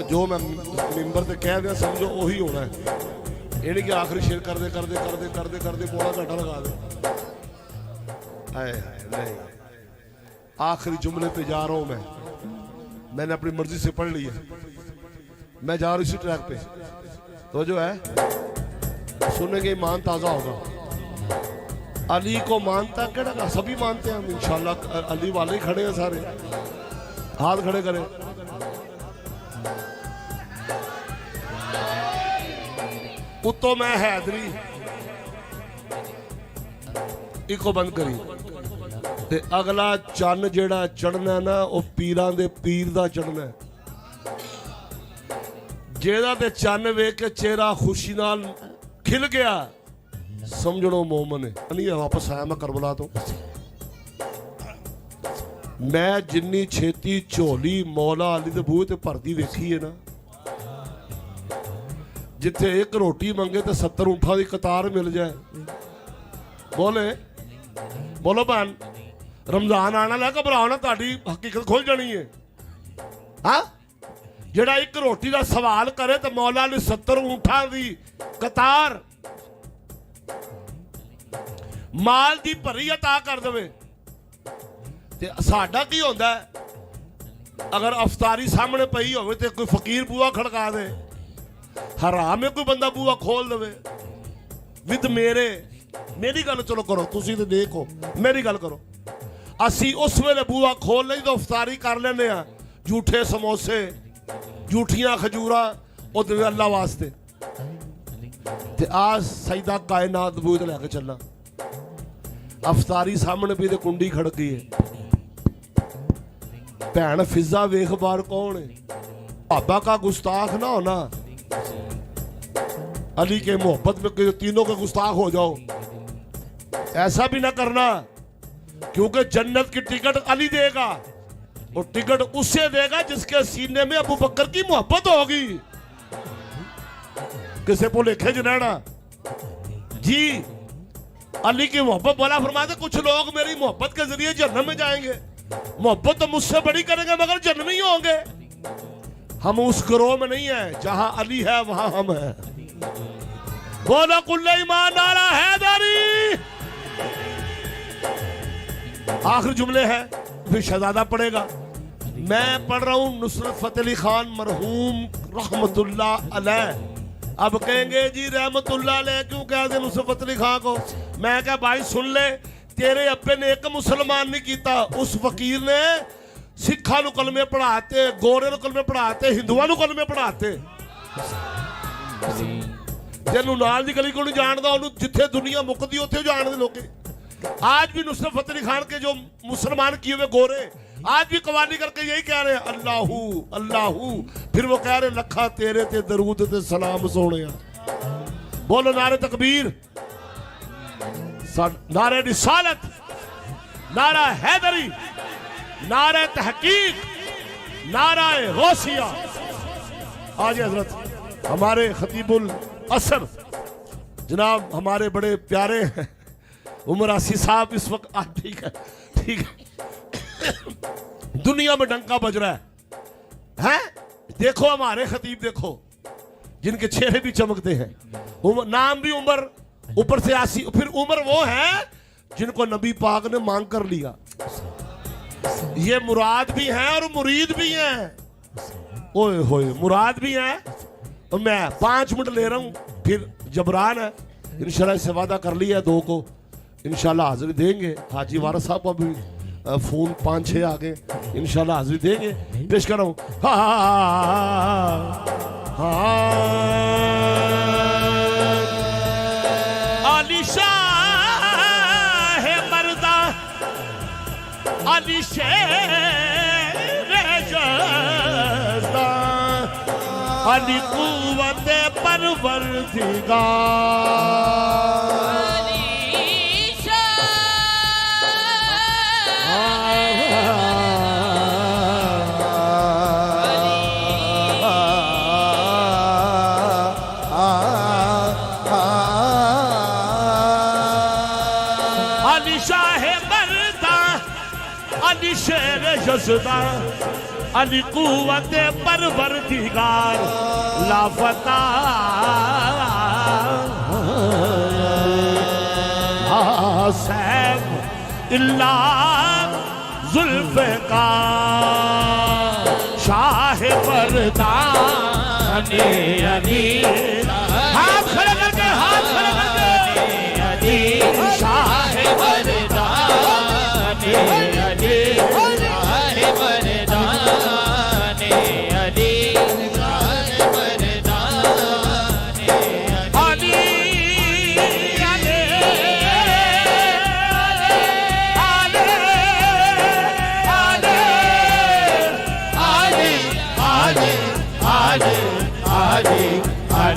जो मैं मिंबर से कह दिया समझो वही होना है। ये नहीं कि आखिरी शेर करते करते करते करते करते पौना घंटा लगा दे। नहीं, आखिरी जुमले पे जा रहा हूं मैंने अपनी मर्जी से पढ़ लिया। मैं जा रहा हूं इसी ट्रैक पे, तो जो है सुनेंगे ईमान ताजा होगा। अली को मानता क्या, सभी मानते हैं हम इंशाल्लाह। अली वाले ही खड़े हैं सारे, हाथ खड़े करें। उतो मैं हैदरी इको बंद करी ते अगला चन्न जेड़ा चढ़ना ना वो पीरां दे पीर दा चढ़ना है। जेड़ा ते चन्न वेख के चेहरा खुशी नाल खिल गया समझो मोमन है। नहीं वापस आया मैं करबला तो। मैं जिन्नी छेती झोली मौला अली दे बूहे ते भरदी वेखी है ना, जिथे एक रोटी मंगे तो 70 ऊंठा की कतार मिल जाए। बोलो भैन, रमजान आना ला घबराओ ना, ताड़ी हकीकत खुल जानी है। हाँ, जेड़ा एक रोटी का सवाल करे तो मौला ने 70 ऊंठा की कतार माल की भरी अता कर दे। साडा की होंदा है अगर अफतारी सामने पई होवे ते कोई फकीर बूआ खड़का दे, हराम है कोई बंदा बूआ खोल दे विद मेरी गल चलो करो, तुसी तो देखो मेरी गल करो। असी उस वेले बूआ खोल नहीं तो अफतारी कर लेने आ, झूठे समोसे झूठियां खजूरा उधर अल्लाह वास्ते। ते आज सईदा कायनात बूए लैके चलना, अफतारी सामने भी तो कुंडी खड़ गई है। भैन फिजा वेख बार कौन है, बाबा का गुस्ताख ना होना, अली के मोहब्बत में तीनों के गुस्ताख हो जाओ, ऐसा भी ना करना। क्योंकि जन्नत की टिकट अली देगा और टिकट उसे देगा जिसके सीने में अबू बकर की मोहब्बत होगी। किसे भुलेखे च रहना जी। अली की मोहब्बत वाला फरमाते कुछ लोग मेरी मोहब्बत के जरिए जन्नत में जाएंगे। मोहब्बत तो मुझसे बड़ी करेंगे मगर जन्नत ही होंगे। हम उस ग्रोह में नहीं है, जहां अली है वहां हम हैं। बोलो कुल्ले ईमान नारा हैदरी। आखिरी जुमले हैं फिर शहजादा पढ़ेगा। मैं पढ़ रहा हूं नुसरत फतेह अली खान मरहूम रहमतुल्लाह अलैह। अब कहेंगे जी रहमतुल्लाह अलैह क्यों कहते नुसरत फतेह अली खान को? मैं क्या भाई सुन ले, तेरे अब्बे ने एक मुसलमान नहीं किया। उस फकीर ने सिखा नूं कलमे पढ़ाते, गोरे नूं कलमे पढ़ाते, हिंदुआं नूं कलमे पढ़ाते। जिन्हों नाल दी गली को नहीं जानता उन्होंने जिथे दुनिया मुकदी उथे जानते लोग। आज भी नुसरत फतेह अली खान के जो मुसलमान किए हुए गोरे आज भी कवाली करके यही कह रहे हैं अल्लाहू अल्लाहू। फिर वो कह रहे लखा तेरे ते दरूद ते सलाम सोने। बोलो नारे तकबीर, नारे रिसालत, नारा हैदरी, नारा तहकीक, नारा गौसिया। आज हजरत हमारे खतीबुल असर जनाब हमारे बड़े प्यारे हैं उमर आसी साहब इस वक्त ठीक है दुनिया में डंका बज रहा है? देखो हमारे खतीब देखो जिनके चेहरे भी चमकते हैं, नाम भी उमर, ऊपर से आसी। फिर उमर वो है जिनको नबी पाक ने मांग कर लिया। ये मुराद भी हैं और मुरीद भी हैं। ओए होए मुराद भी हैं। तो मैं 5 मिनट ले रहा हूं, फिर जबरान है इंशाल्लाह, इससे वादा कर लिया 2 को इंशाल्लाह हाजिरी देंगे। हाजी वारस साहब का भी फोन 5-6 आ गए, इंशाल्लाह हाजिरी देंगे। पेश कर रहा हूं अली शाह मर्दा अली शेर जज़्बा अली कुव्वत परवरदिगार अली शाह मर्दा अली शेर जज़्बा अली कुव्वत परवरदिगार लाफता सैफ इल्ला जुल्फ़िकार शाह परदाने अली हाथ खड़े करके Ali Shah परदाने Ali Shah परदाने Ali Shah परदाने Ali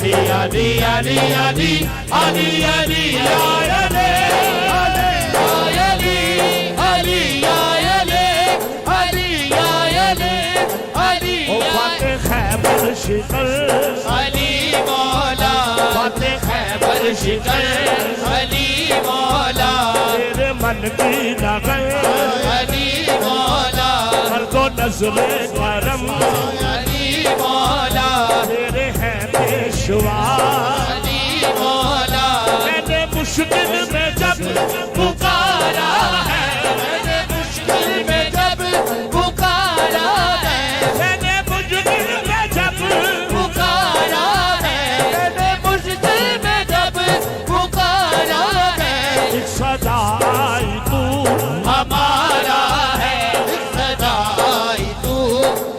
Ali Ali Ali Ali Ali Ali Ali Ali O Fateh Khaybar Shikar Ali Mawla Fateh Khaybar Shikar Ali Mawla Tere man ki nagar Ali Mawla Har ko nazre karam Ali Mawla Tere hai Peshwa Ali मौला मैंने मुश्किल में जब पुकारा है मैंने मुश्किल में जब पुकारा है मैंने मुश्किल में जब पुकारा है मैंने मुश्किल में जब पुकारा है एक सदा आई तू हमारा है एक सदा आई तू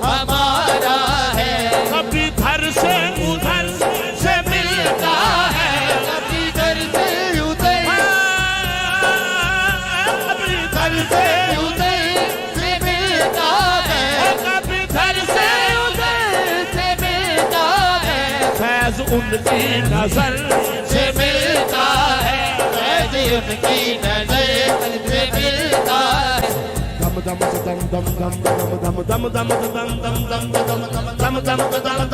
हमारा है कभी घर से उधर से मिलता है कभी घर से उधर कभी घर से उधर से मिलता है कभी घर से उधर से मिलता है फैज उनकी नजर से मिलता है फैज उनकी नजर से मिलता है dum dum dum dum dum dum dum dum dum dum dum dum dum dum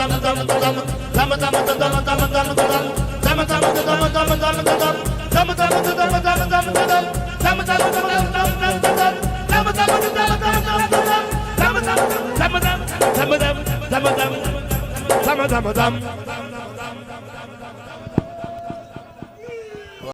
dum dum